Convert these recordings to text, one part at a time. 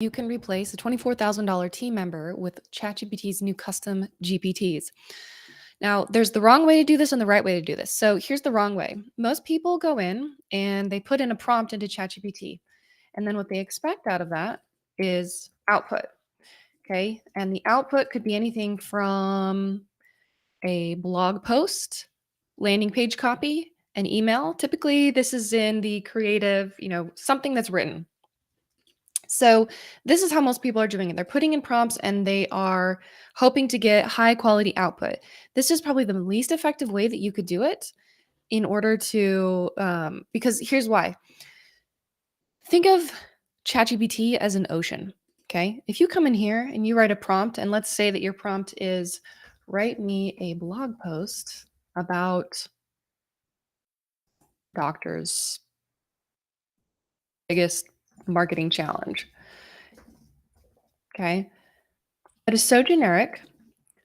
You can replace a $24,000 team member with ChatGPT's new custom GPTs. Now, there's the wrong way to do this and the right way to do this. So here's the wrong way. Most people go in and they put in a prompt into ChatGPT. And then what they expect out of that is output. Okay. And the output could be anything from a blog post, landing page copy, an email. Typically, this is in the creative, something that's written. So this is how most people are doing it. They're putting in prompts and they are hoping to get high quality output. This is probably the least effective way that you could do it in order to, because here's why. Think of ChatGPT as an ocean. Okay. If you come in here and you write a prompt, and let's say that your prompt is write me a blog post about doctors' biggest marketing challenge. Okay. That is so generic.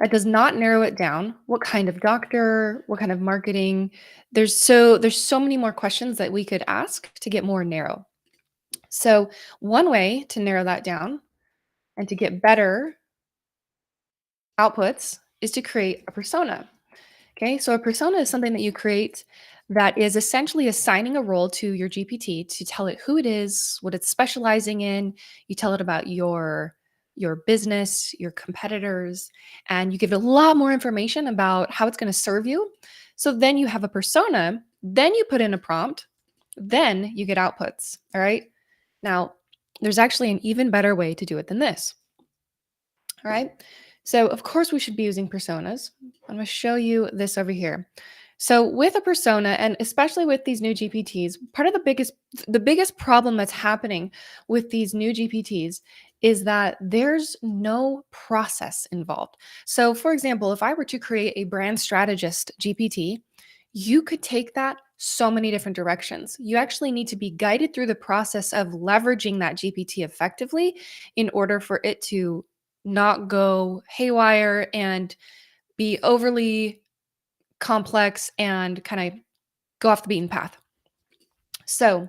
That does not narrow it down. What kind of doctor, what kind of marketing? There's so many more questions that we could ask to get more narrow. So, one way to narrow that down and to get better outputs is to create a persona. Okay? So, a persona is something that you create that is essentially assigning a role to your GPT to tell it who it is, what it's specializing in. You tell it about your business, your competitors, and you give it a lot more information about how it's going to serve you. So then you have a persona, then you put in a prompt, then you get outputs. All right. Now, there's actually an even better way to do it than this. All right. So, of course, we should be using personas. I'm going to show you this over here. So, with a persona, and especially with these new GPTs, part of the biggest problem that's happening with these new GPTs is that there's no process involved. So, for example, if I were to create a brand strategist GPT, you could take that so many different directions. You actually need to be guided through the process of leveraging that GPT effectively in order for it to not go haywire and be overly complex and kind of go off the beaten path. So,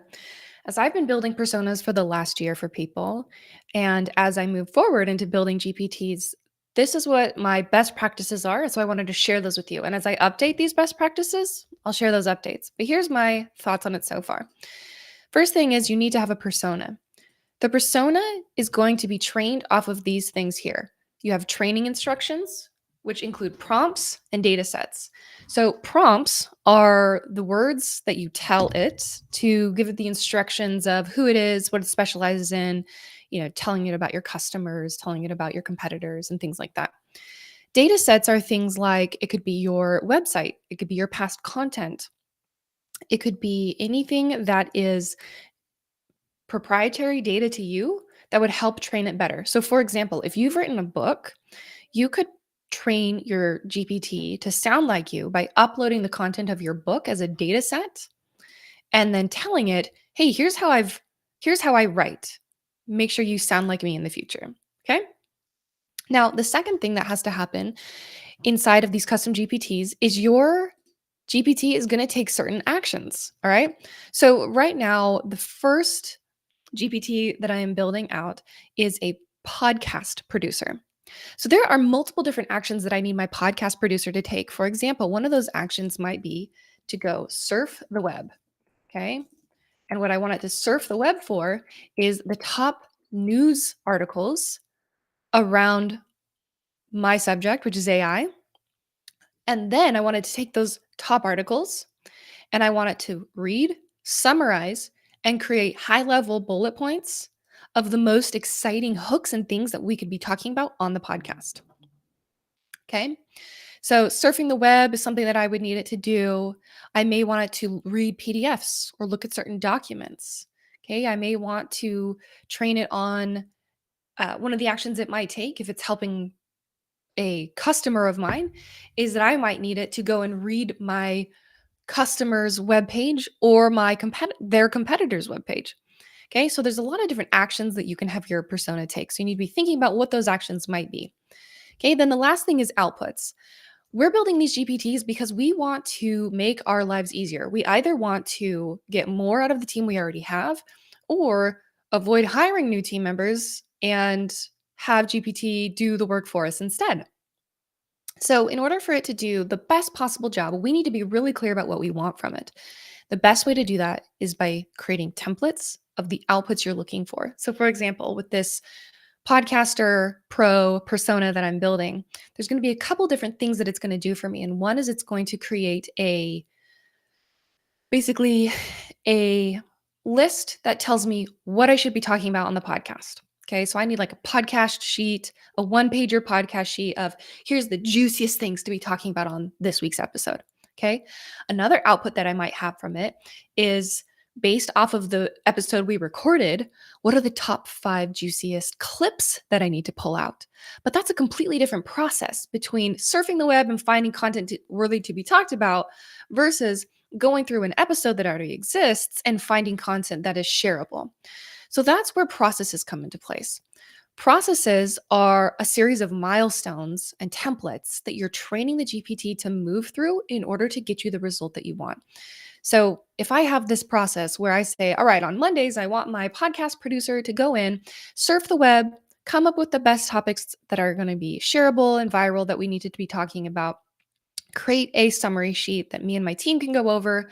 as I've been building personas for the last year for people, and as I move forward into building GPTs, this is what my best practices are. So, I wanted to share those with you. And as I update these best practices, I'll share those updates. But here's my thoughts on it so far. First thing is you need to have a persona. The persona is going to be trained off of these things here. You have training instructions, which include prompts and data sets. So, prompts are the words that you tell it to give it the instructions of who it is, what it specializes in, telling it about your customers, telling it about your competitors, and things like that. Data sets are things like it could be your website, it could be your past content, it could be anything that is proprietary data to you that would help train it better. So, for example, if you've written a book, you could train your GPT to sound like you by uploading the content of your book as a data set and then telling it, "Hey, here's how I write. Make sure you sound like me in the future." Okay? Now, the second thing that has to happen inside of these custom GPTs is your GPT is going to take certain actions, all right? So, right now, the first GPT that I am building out is a podcast producer. So there are multiple different actions that I need my podcast producer to take. For example, one of those actions might be to go surf the web. Okay. And what I want it to surf the web for is the top news articles around my subject, which is AI. And then I wanted to take those top articles and I want it to read, summarize, and create high level bullet points of the most exciting hooks and things that we could be talking about on the podcast. Okay. So, surfing the web is something that I would need it to do. I may want it to read PDFs or look at certain documents. Okay. I may want to train it on one of the actions it might take if it's helping a customer of mine is that I might need it to go and read my customer's webpage or their competitor's webpage. Okay, so there's a lot of different actions that you can have your persona take. So you need to be thinking about what those actions might be. Okay, then the last thing is outputs. We're building these GPTs because we want to make our lives easier. We either want to get more out of the team we already have or avoid hiring new team members and have GPT do the work for us instead. So, in order for it to do the best possible job, we need to be really clear about what we want from it. The best way to do that is by creating templates of the outputs you're looking for. So, for example, with this podcaster pro persona that I'm building, there's going to be a couple different things that it's going to do for me. And one is it's going to create basically a list that tells me what I should be talking about on the podcast. Okay, so I need like a podcast sheet, a one-pager podcast sheet of here's the juiciest things to be talking about on this week's episode. Okay, another output that I might have from it is based off of the episode we recorded, what are the top 5 juiciest clips that I need to pull out? But that's a completely different process between surfing the web and finding content worthy to be talked about versus going through an episode that already exists and finding content that is shareable. So that's where processes come into place. Processes are a series of milestones and templates that you're training the GPT to move through in order to get you the result that you want. So if I have this process where I say, all right, on Mondays, I want my podcast producer to go in, surf the web, come up with the best topics that are going to be shareable and viral that we need to be talking about, create a summary sheet that me and my team can go over,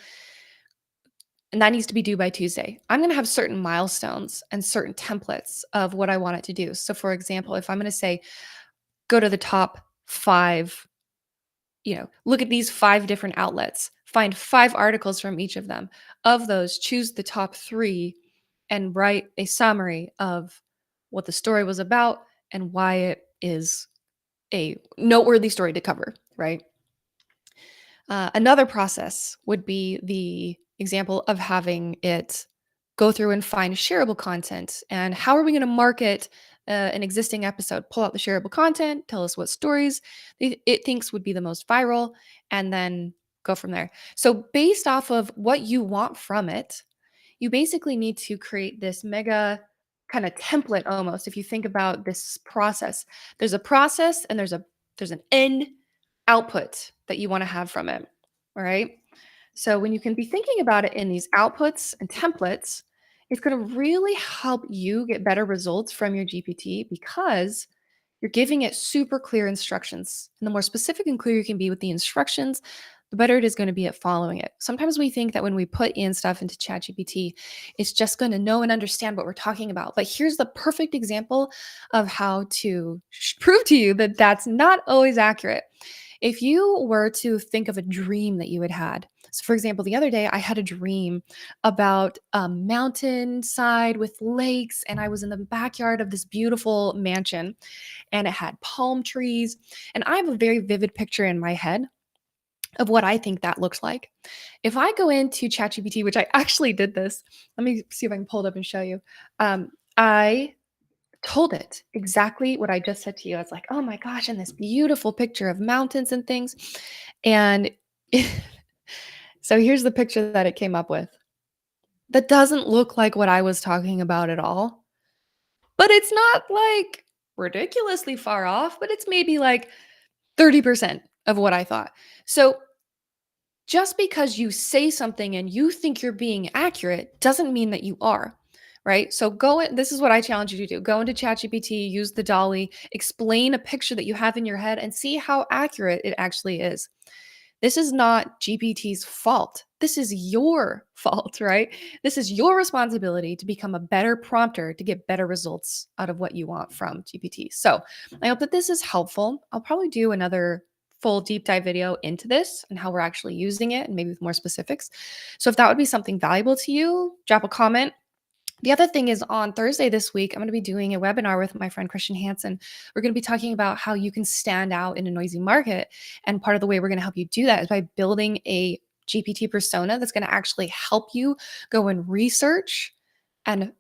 and that needs to be due by Tuesday. I'm going to have certain milestones and certain templates of what I want it to do. So, for example, if I'm going to say, go to the top 5, look at these 5 different outlets, find 5 articles from each of them. Of those, choose the top 3 and write a summary of what the story was about and why it is a noteworthy story to cover, right? Another process would be the example of having it go through and find shareable content. And how are we going to market an existing episode? Pull out the shareable content, tell us what stories it thinks would be the most viral, and then go from there. So, based off of what you want from it, you basically need to create this mega kind of template almost. If you think about this process, there's a process and there's an end output that you want to have from it. All right. So when you can be thinking about it in these outputs and templates, it's going to really help you get better results from your GPT because you're giving it super clear instructions. And the more specific and clear you can be with the instructions, the better it is going to be at following it. Sometimes we think that when we put in stuff into ChatGPT, it's just going to know and understand what we're talking about. But here's the perfect example of how to prove to you that that's not always accurate. If you were to think of a dream that you had, so for example, the other day I had a dream about a mountainside with lakes, and I was in the backyard of this beautiful mansion, and it had palm trees. And I have a very vivid picture in my head of what I think that looks like. If I go into ChatGPT, which I actually did this, let me see if I can pull it up and show you. I told it exactly what I just said to you. I was like, oh my gosh, and this beautiful picture of mountains and things. And so here's the picture that it came up with. That doesn't look like what I was talking about at all. But it's not like ridiculously far off, but it's maybe like 30% of what I thought. So just because you say something and you think you're being accurate doesn't mean that you are, right? So this is what I challenge you to do. Go into ChatGPT, use the Dolly, explain a picture that you have in your head and see how accurate it actually is. This is not GPT's fault. This is your fault, right? This is your responsibility to become a better prompter to get better results out of what you want from GPT. So I hope that this is helpful. I'll probably do another full deep dive video into this and how we're actually using it and maybe with more specifics. So if that would be something valuable to you, drop a comment. The other thing is on Thursday this week, I'm going to be doing a webinar with my friend Christian Hansen. We're going to be talking about how you can stand out in a noisy market. And part of the way we're going to help you do that is by building a GPT persona that's going to actually help you go and research and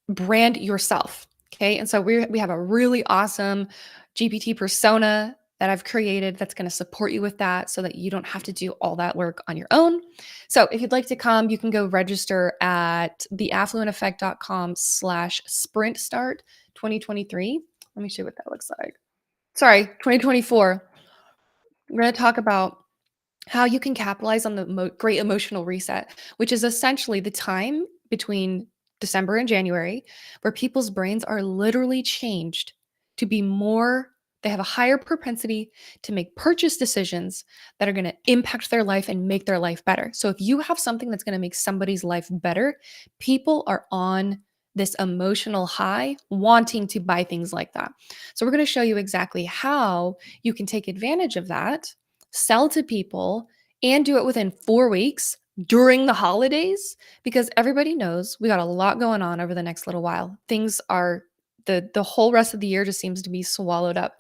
brand yourself. Okay. And so we have a really awesome GPT persona that I've created that's going to support you with that so that you don't have to do all that work on your own. So if you'd like to come, you can go register at theaffluenteffect.com/sprint start 2023. Let me show you what that looks like. Sorry, 2024. We're going to talk about how you can capitalize on the great emotional reset, which is essentially the time between December and January, where people's brains are literally changed to be more, they have a higher propensity to make purchase decisions that are going to impact their life and make their life better. So if you have something that's going to make somebody's life better, people are on this emotional high wanting to buy things like that. So we're going to show you exactly how you can take advantage of that, sell to people, and do it within 4 weeks during the holidays, because everybody knows we got a lot going on over the next little while. Things are, the whole rest of the year just seems to be swallowed up.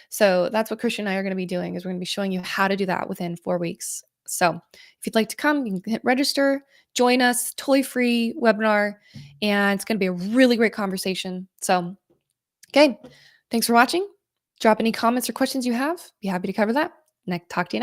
So that's what Christian and I are going to be doing, is we're going to be showing you how to do that within 4 weeks. So if you'd like to come, you can hit register, join us, totally free webinar, and it's going to be a really great conversation. So, okay, thanks for watching. Drop any comments or questions you have. Be happy to cover that. Talk to you next.